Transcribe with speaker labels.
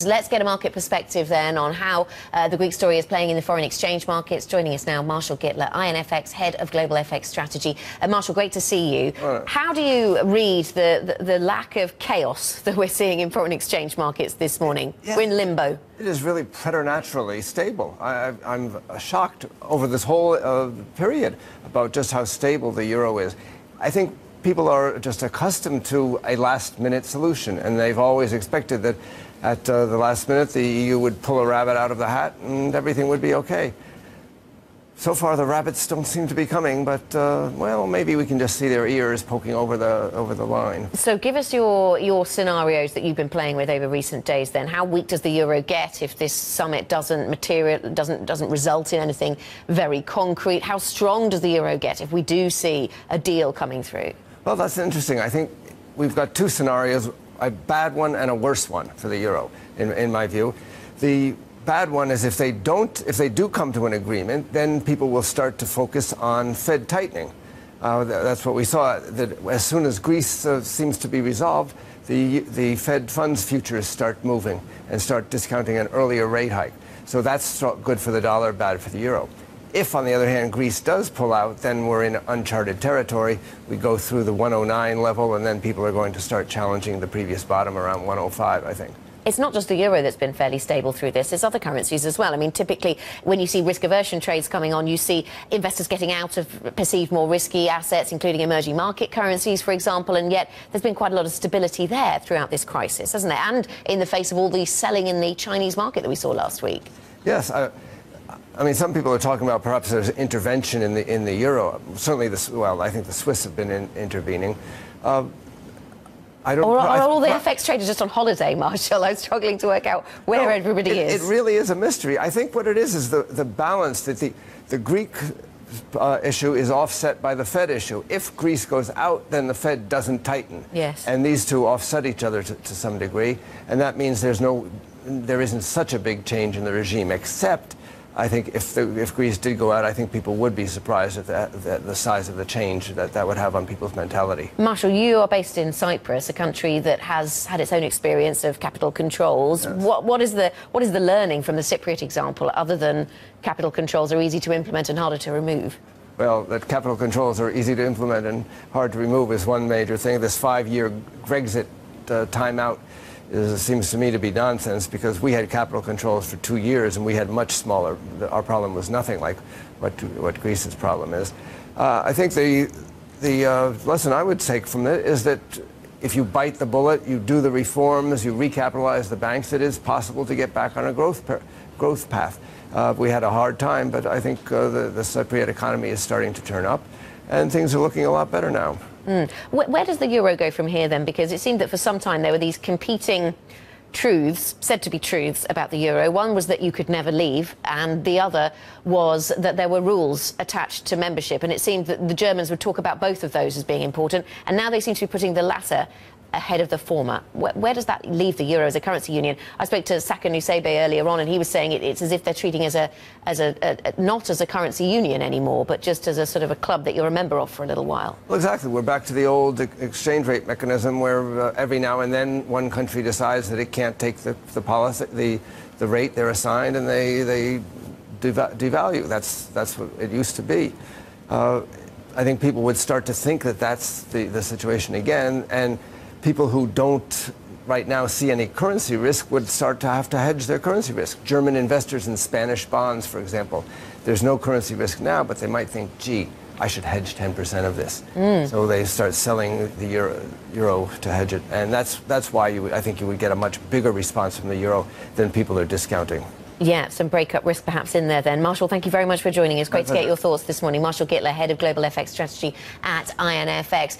Speaker 1: Let's get a market perspective then on how the Greek story is playing in the foreign exchange markets. Joining us now, Marshall Gittler, IronFX, Head of Global FX Strategy. Marshall, great to see you. How do you read the lack of chaos that we're seeing in foreign exchange markets this morning? Yeah. We're in limbo.
Speaker 2: It is really preternaturally stable. I'm shocked over this whole period about just how stable the euro is. I think people are just accustomed to a last-minute solution, and they've always expected that at the last minute the EU would pull a rabbit out of the hat and everything would be okay. So far the rabbits don't seem to be coming, but well, maybe we can just see their ears poking over the line.
Speaker 1: So give us your scenarios that you've been playing with over recent days then. How weak does the euro get if this summit doesn't result in anything very concrete? How strong does the euro get if we do see a deal coming through?
Speaker 2: Well, that's interesting. I think we've got two scenarios, a bad one and a worse one for the euro, in my view. The bad one is if they do come to an agreement, then people will start to focus on Fed tightening. That's what we saw, that as soon as Greece seems to be resolved, the Fed funds futures start moving and start discounting an earlier rate hike. So that's good for the dollar, bad for the euro. If, on the other hand, Greece does pull out, then we're in uncharted territory. We go through the 109 level, and then people are going to start challenging the previous bottom around 105, I think.
Speaker 1: It's not just the euro that's been fairly stable through this. There's other currencies as well. I mean, typically, when you see risk aversion trades coming on, you see investors getting out of perceived more risky assets, including emerging market currencies, for example, and yet there's been quite a lot of stability there throughout this crisis, hasn't there? And in the face of all the selling in the Chinese market that we saw last week.
Speaker 2: Yes. I mean, some people are talking about perhaps there's intervention in the euro. Certainly, I think the Swiss have been intervening. Or all the FX traders just on holiday, Marshall? I'm struggling to work out where everybody is. It really is a mystery. I think what it is the balance that the Greek issue is offset by the Fed issue. If Greece goes out, then the Fed doesn't tighten.
Speaker 1: Yes. And
Speaker 2: these two offset each other to some degree, and that means there isn't such a big change in the regime, except I think if Greece did go out, I think people would be surprised at the size of the change that would have on people's mentality. Marshall,
Speaker 1: you are based in Cyprus, a country that has had its own experience of capital controls. Yes. What is the learning from the Cypriot example, other than capital controls are easy to implement and harder to remove?
Speaker 2: Well, that capital controls are easy to implement and hard to remove is one major thing. This 5-year Brexit timeout seems to me to be nonsense, because we had capital controls for 2 years and we had much smaller. Our problem was nothing like what Greece's problem is. I think the lesson I would take from it is that if you bite the bullet, you do the reforms, you recapitalize the banks, it is possible to get back on a growth path. We had a hard time, but I think the Cypriot economy is starting to turn up, and things are looking a lot better now.
Speaker 1: Where does the euro go from here, then? Because it seemed that for some time there were these competing truths, said to be truths, about the euro. One was that you could never leave, and the other was that there were rules attached to membership. And it seemed that the Germans would talk about both of those as being important, and now they seem to be putting the latter ahead of the former. Where does that leave the euro as a currency union? I spoke to Saka Nusebe earlier on, and he was saying it's as if they're treating not as a currency union anymore, but just as a sort of a club that you're a member of for a little while.
Speaker 2: Well, exactly. We're back to the old exchange rate mechanism, where every now and then one country decides that it can't take the policy, the rate they're assigned, and they devalue. That's what it used to be. I think people would start to think that that's the situation again, and people who don't right now see any currency risk would start to have to hedge their currency risk. German investors in Spanish bonds, for example, there's no currency risk now, but they might think, gee, I should hedge 10% of this. So they start selling the euro to hedge it. And that's why I think you would get a much bigger response from the euro than people are discounting.
Speaker 1: Yeah, some breakup risk perhaps in there then. Marshall, thank you very much for joining us. Great to get your thoughts this morning. Marshall Gittler, Head of Global FX Strategy at IronFX.